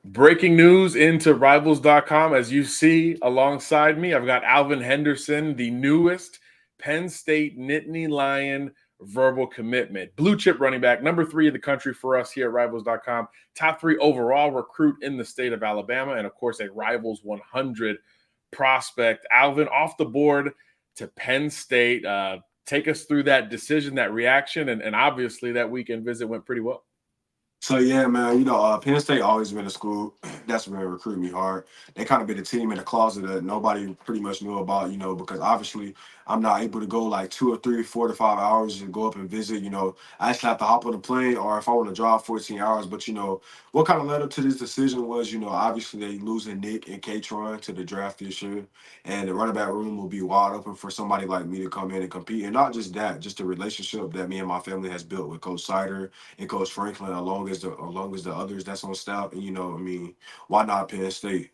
Breaking news into rivals.com. As you see alongside me, I've got Alvin Henderson, the newest Penn State Nittany Lion verbal commitment. Blue chip running back, number 3 in the country for us here at rivals.com. Top 3 overall recruit in the state of Alabama, and of course, a Rivals 100 prospect. Alvin off the board to Penn State. Take us through that decision, that reaction, and obviously that weekend visit went pretty well. So yeah, man, Penn State always been a school that's been recruiting me hard. They kind of been a team in the closet that nobody pretty much knew about, because obviously I'm not able to go like 2 or 3, 4 to 5 hours and go up and visit. I actually have to hop on a plane, or if I want to drive 14 hours. But what kind of led up to this decision was, obviously they losing Nick and Katron to the draft this year, and the running back room will be wide open for somebody like me to come in and compete. And not just that, just the relationship that me and my family has built with Coach Sider and Coach Franklin, along as the others that's on staff. And why not Penn State?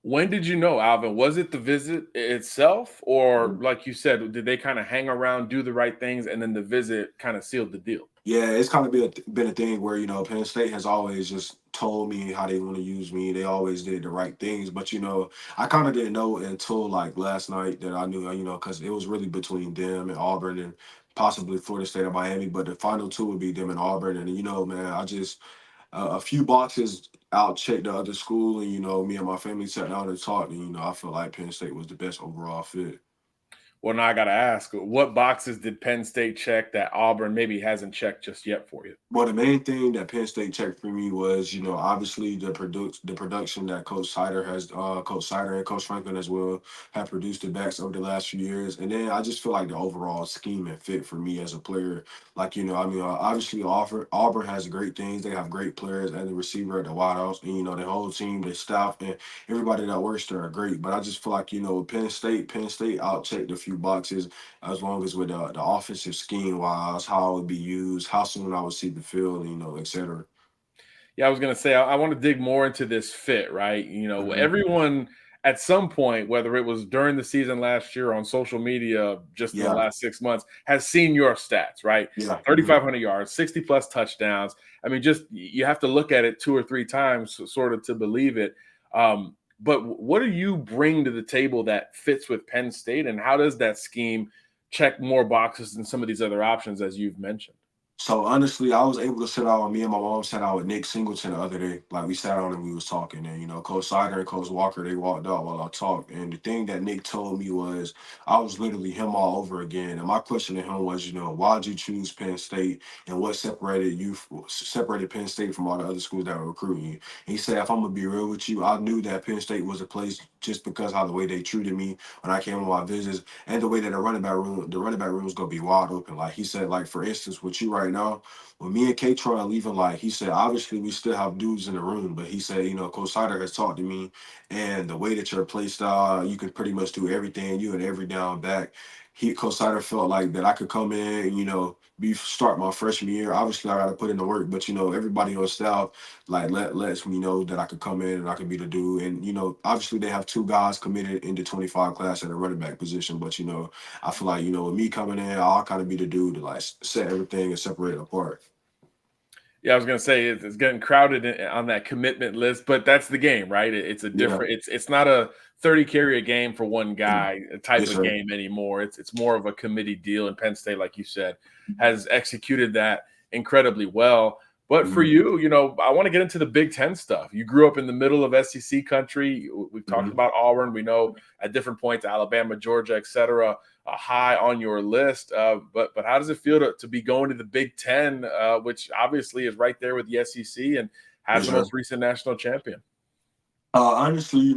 When did you know, Alvin? Was it the visit itself, or like you said, did they kind of hang around, do the right things, and then the visit kind of sealed the deal? Yeah, it's kind of been a thing where Penn State has always just told me how they want to use me. They always did the right things, but I kind of didn't know until like last night that I knew, because it was really between them and Auburn and possibly Florida State or Miami, but the final two would be them and Auburn. And man, I just a few boxes out checked the other school, and me and my family sat down and talked, and I feel like Penn State was the best overall fit. Well, now I got to ask, what boxes did Penn State check that Auburn maybe hasn't checked just yet for you? Well, the main thing that Penn State checked for me was, obviously the production that Coach Sider and Coach Franklin as well have produced the backs over the last few years, and then I just feel like the overall scheme and fit for me as a player. Like obviously Auburn has great things. They have great players and the receiver at the wideouts, and the whole team, the staff, and everybody that works there are great. But I just feel like Penn State outchecked a few boxes as long as with the offensive scheme wise, how it would be used, how soon I would see the field, et cetera. Yeah, I was going to say, I want to dig more into this fit, right? Mhm. Everyone at some point, whether it was during the season last year on social media, just in the Yeah, last 6 months, has seen your stats, right? yeah. 3,500 yards, 60 plus touchdowns. I mean, just you have to look at it 2 or 3 times sort of to believe it. But what do you bring to the table that fits with Penn State, and how does that scheme check more boxes than some of these other options, as you've mentioned? So honestly, I was able to sit out. Me and my mom sat out with Nick Singleton the other day. Like we sat down and we was talking, and Coach Sider and Coach Walker, they walked out while I talked. And the thing that Nick told me was, I was literally him all over again. And my question to him was, why'd you choose Penn State, and what separated Penn State from all the other schools that were recruiting you? He said, if I'm gonna be real with you, I knew that Penn State was a place just because how the way they treated me when I came on my visits, and the way that the running back room is gonna be wide open. Like he said, like for instance, with you right now, when me and K Troy are leaving, like he said, obviously we still have dudes in the room, but he said, Coach Sider has talked to me, and the way that your play style, you can pretty much do everything, you and every down back. Coach Sider felt like that I could come in, and, be start my freshman year. Obviously, I got to put in the work, but everybody on staff like lets me know that I could come in and I could be the dude. And obviously they have two guys committed in the 25 class at the running back position, but I feel like with me coming in, I'll kind of be the dude to like set everything and separate it apart. Yeah, I was gonna say it's getting crowded on that commitment list, but that's the game, right? It's a Yeah, different. It's not a 30 carry a game for one yeah, guy type yes, of sir. game anymore. It's more of a committee deal, and Penn State, like you said, has executed that incredibly well. But for Mhm, you, I want to get into the Big Ten stuff. You grew up in the middle of SEC country. We've talked mhm. about Auburn. We know at different points, Alabama, Georgia, etc. High on your list. But how does it feel to be going to the Big Ten, which obviously is right there with the SEC and has Yes, the sir. most recent national champion? Honestly,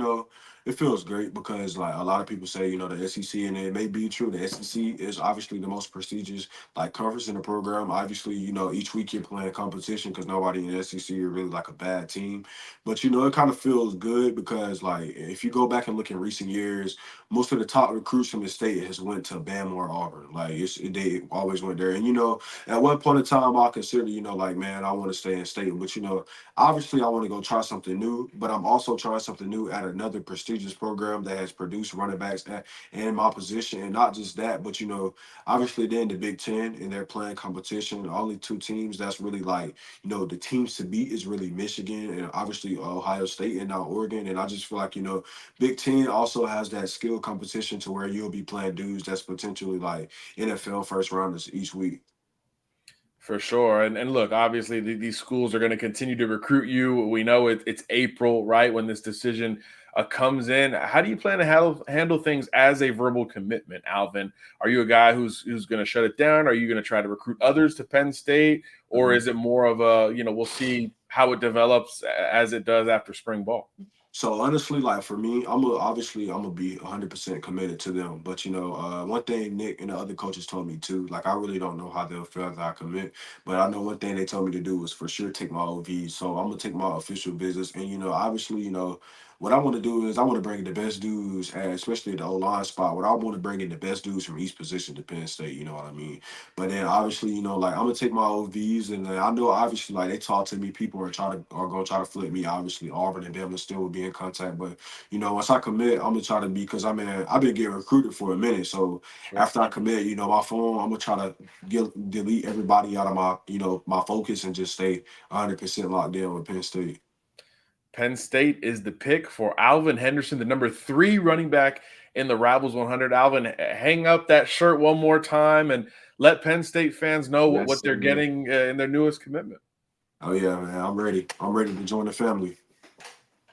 it feels great because like a lot of people say, the SEC, and it may be true. The SEC is obviously the most prestigious like conference in the program. Obviously, each week you're playing competition because nobody in the SEC is really like a bad team. But it kind of feels good because like if you go back and look in recent years, most of the top recruits from the state has went to Bama or Auburn. Like they always went there. And at one point in time, I consider, like man, I want to stay in state. But obviously, I want to go try something new, but I'm also trying something new at another prestigious prestigious program that has produced running backs in my position, and not just that, but obviously they're in the Big Ten and they're playing competition. The only two teams that's really like the teams to beat is really Michigan and obviously Ohio State and now Oregon. And I just feel like Big Ten also has that skill competition to where you'll be playing dudes that's potentially like NFL first rounders each week. For sure. And look, obviously these schools are going to continue to recruit you. We know it's April, right, when this decision comes in. How do you plan to handle things as a verbal commitment, Alvin? Are you a guy who's going to shut it down? Are you going to try to recruit others to Penn State? Or is it more of a, we'll see how it develops as it does after spring ball? So honestly, like for me, obviously I'm gonna be 100% committed to them. But one thing Nick and the other coaches told me too, like I really don't know how they'll feel that I commit, but I know one thing they told me to do was for sure take my OVs. So I'm gonna take my official business, and obviously, what I want to do is I want to bring in the best dudes, and especially at the O line spot. What I want to bring in the best dudes from each position to Penn State. You know what I mean? But then obviously, like I'm gonna take my OVs, and then I know obviously like they talk to me, people are gonna try to flip me. Obviously, Auburn and Devin still will be in contact, but once I commit, I'm gonna try to be because I've been getting recruited for a minute. So Sure. after I commit, my phone, I'm gonna try to delete everybody out of my my focus and just stay 100% locked in with Penn State. Penn State is the pick for Alvin Henderson, the number 3 running back in the Rivals 100. Alvin, hang up that shirt one more time and let Penn State fans know Yes, what they're sir. getting in their newest commitment. Oh yeah, man, I'm ready. I'm ready to join the family.